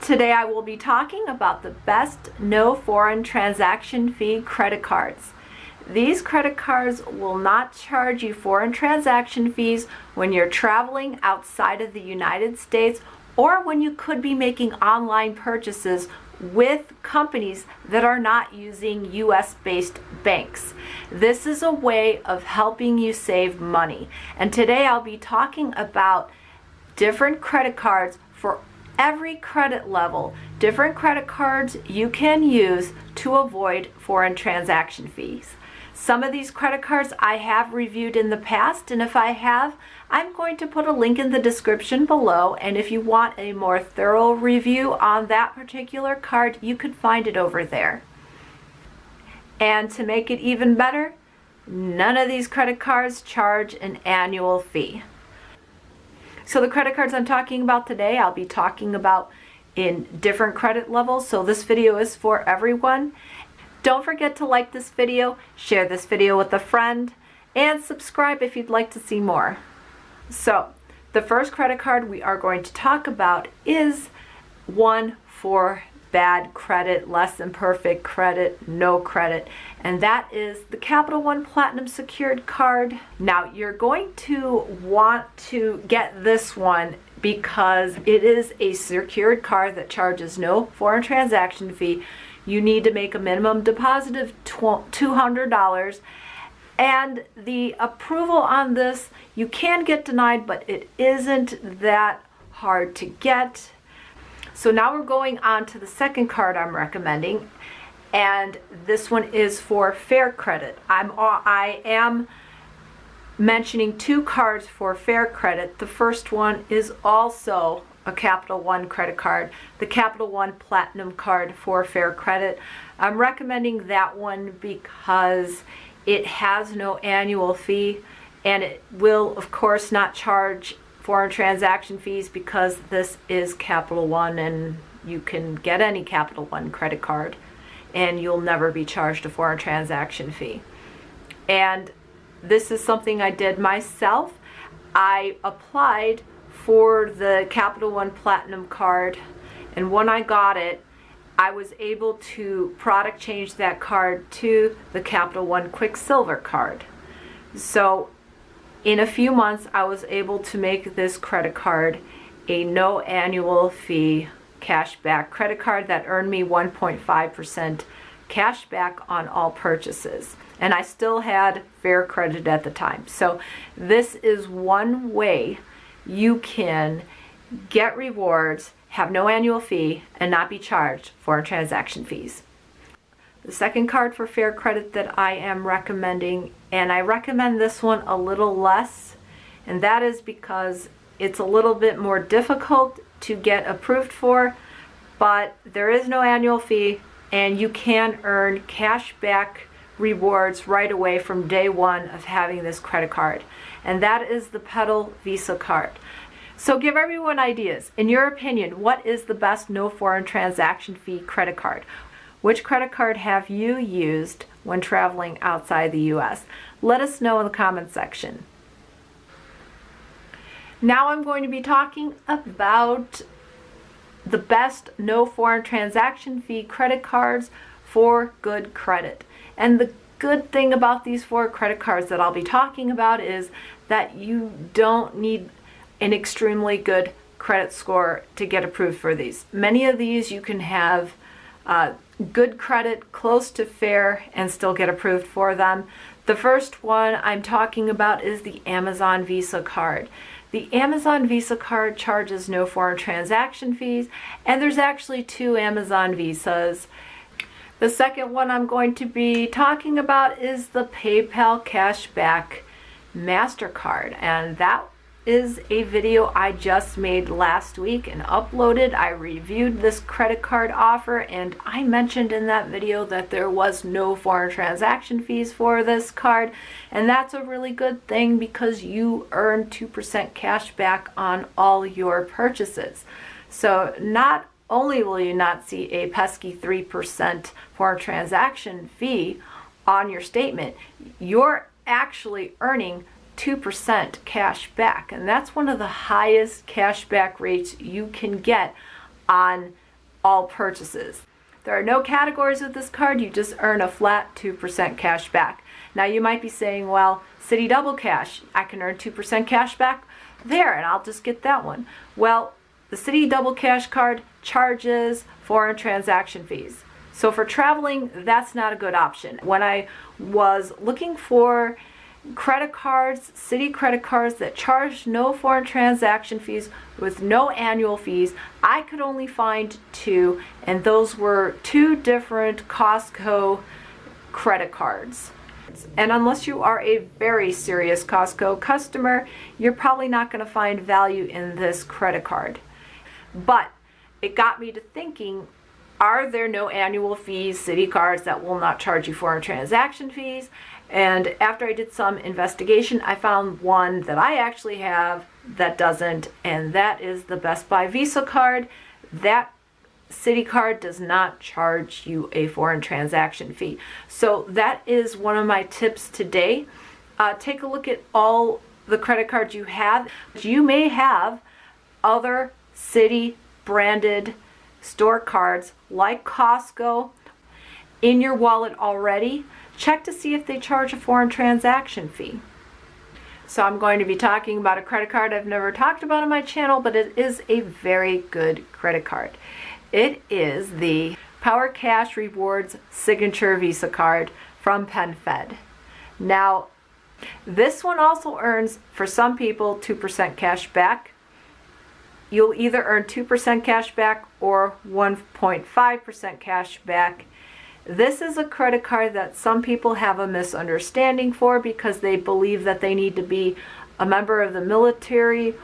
Today I will be talking about the best no foreign transaction fee credit cards. These credit cards will not charge you foreign transaction fees when you're traveling outside of the United States or when you could be making online purchases with companies that are not using US-based banks. This is a way of helping you save money. And today I'll be talking about different credit cards for every credit level, different credit cards you can use to avoid foreign transaction fees. Some of these credit cards I have reviewed in the past, and if I have, I'm going to put a link in the description below, and if you want a more thorough review on that particular card, you could find it over there. And to make it even better, none of these credit cards charge an annual fee. So the credit cards I'm talking about today, I'll be talking about in different credit levels, so this video is for everyone. Don't forget to like this video, share this video with a friend, and subscribe if you'd like to see more. So the first credit card we are going to talk about is one for bad credit, less than perfect credit, no credit, and that is the Capital One Platinum Secured Card. Now you're going to want to get this one because it is a secured card that charges no foreign transaction fee. You need to make a minimum deposit of $200, and the approval on this, you can get denied, but it isn't that hard to get. So now we're going on to the second card I'm recommending, and this one is for Fair Credit. I am mentioning two cards for Fair Credit. The first one is also a Capital One credit card, the Capital One Platinum card for Fair Credit. I'm recommending that one because it has no annual fee, and it will of course not charge foreign transaction fees because this is Capital One, and you can get any Capital One credit card and you'll never be charged a foreign transaction fee. And this is something I did myself. I applied for the Capital One Platinum card, and when I got it, I was able to product change that card to the Capital One Quicksilver card. So in a few months I was able to make this credit card a no annual fee cashback credit card that earned me 1.5% cash back on all purchases, and I still had Fair Credit at the time. So this is one way you can get rewards, have no annual fee, and not be charged for transaction fees. The second card for Fair Credit that I am recommending, and I recommend this one a little less, and that is because it's a little bit more difficult to get approved for, but there is no annual fee and you can earn cash back rewards right away from day one of having this credit card, and that is the Petal Visa card. So give everyone ideas. In your opinion, what is the best no foreign transaction fee credit card? Which credit card have you used when traveling outside the US? Let us know in the comment section. Now I'm going to be talking about the best no foreign transaction fee credit cards for good credit. And the good thing about these four credit cards that I'll be talking about is that you don't need an extremely good credit score to get approved for these. Many of these you can have good credit, close to fair, and still get approved for them. The first one I'm talking about is the Amazon Visa card. The Amazon Visa card charges no foreign transaction fees, and there's actually two Amazon Visas. The second one I'm going to be talking about is the PayPal Cashback MasterCard, and that is a video I just made last week and uploaded. I reviewed this credit card offer, and I mentioned in that video that there was no foreign transaction fees for this card, and that's a really good thing because you earn 2% cash back on all your purchases. So not only will you not see a pesky 3% foreign transaction fee on your statement, you're actually earning 2% cash back, and that's one of the highest cash back rates you can get on all purchases. There are no categories with this card. You just earn a flat 2% cash back. Now you might be saying, well, Citi Double Cash, I can earn 2% cash back there and I'll just get that one. Well, the Citi Double Cash card charges foreign transaction fees. So for traveling, that's not a good option. When I was looking for credit cards, Citi credit cards that charged no foreign transaction fees with no annual fees, I could only find two, and those were two different Costco credit cards. And unless you are a very serious Costco customer, you're probably not going to find value in this credit card. But it got me to thinking, are there no annual fees, Citi cards that will not charge you foreign transaction fees? And after I did some investigation, I found one that I actually have that doesn't, and that is the Best Buy Visa card. That Citi card does not charge you a foreign transaction fee. So that is one of my tips today. Take a look at all the credit cards you have. You may have other Citi branded store cards like Costco in your wallet already. Check to see if they charge a foreign transaction fee. So I'm going to be talking about a credit card I've never talked about on my channel, but it is a very good credit card. It is the Power Cash Rewards Signature Visa card from PenFed. Now, this one also earns, for some people, 2% cash back. You'll either earn 2% cash back or 1.5% cash back. This is a credit card that some people have a misunderstanding for because they believe that they need to be a member of the military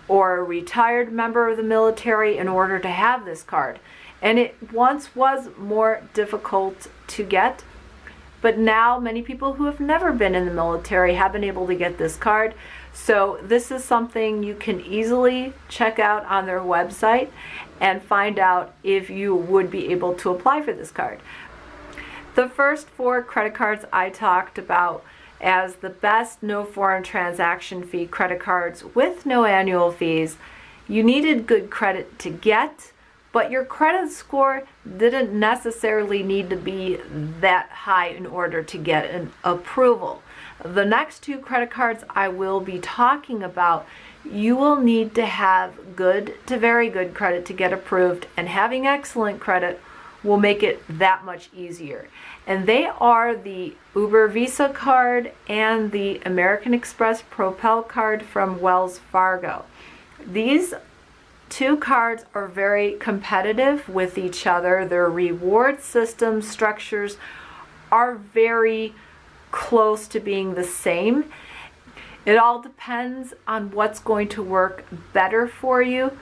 or a retired member of the military in order to have this card. And it once was more difficult to get, but now many people who have never been in the military have been able to get this card. So this is something you can easily check out on their website and find out if you would be able to apply for this card. The first four credit cards I talked about as the best no foreign transaction fee credit cards with no annual fees, you needed good credit to get, but your credit score didn't necessarily need to be that high in order to get an approval. The next two credit cards I will be talking about, you will need to have good to very good credit to get approved, and having excellent credit will make it that much easier. And they are the Uber Visa card and the American Express Propel card from Wells Fargo. These two cards are very competitive with each other. Their reward system structures are very close to being the same. It all depends on what's going to work better for you.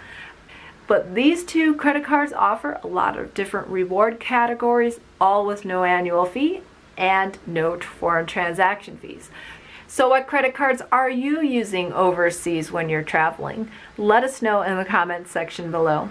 But these two credit cards offer a lot of different reward categories, all with no annual fee and no foreign transaction fees. So what credit cards are you using overseas when you're traveling? Let us know in the comments section below.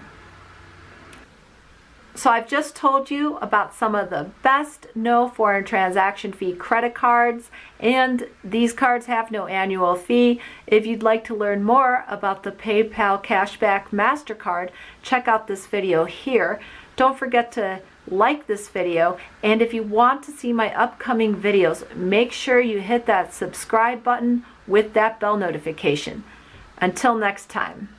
So I've just told you about some of the best no foreign transaction fee credit cards, and these cards have no annual fee. If you'd like to learn more about the PayPal Cashback MasterCard, check out this video here. Don't forget to like this video, and if you want to see my upcoming videos, make sure you hit that subscribe button with that bell notification. Until next time.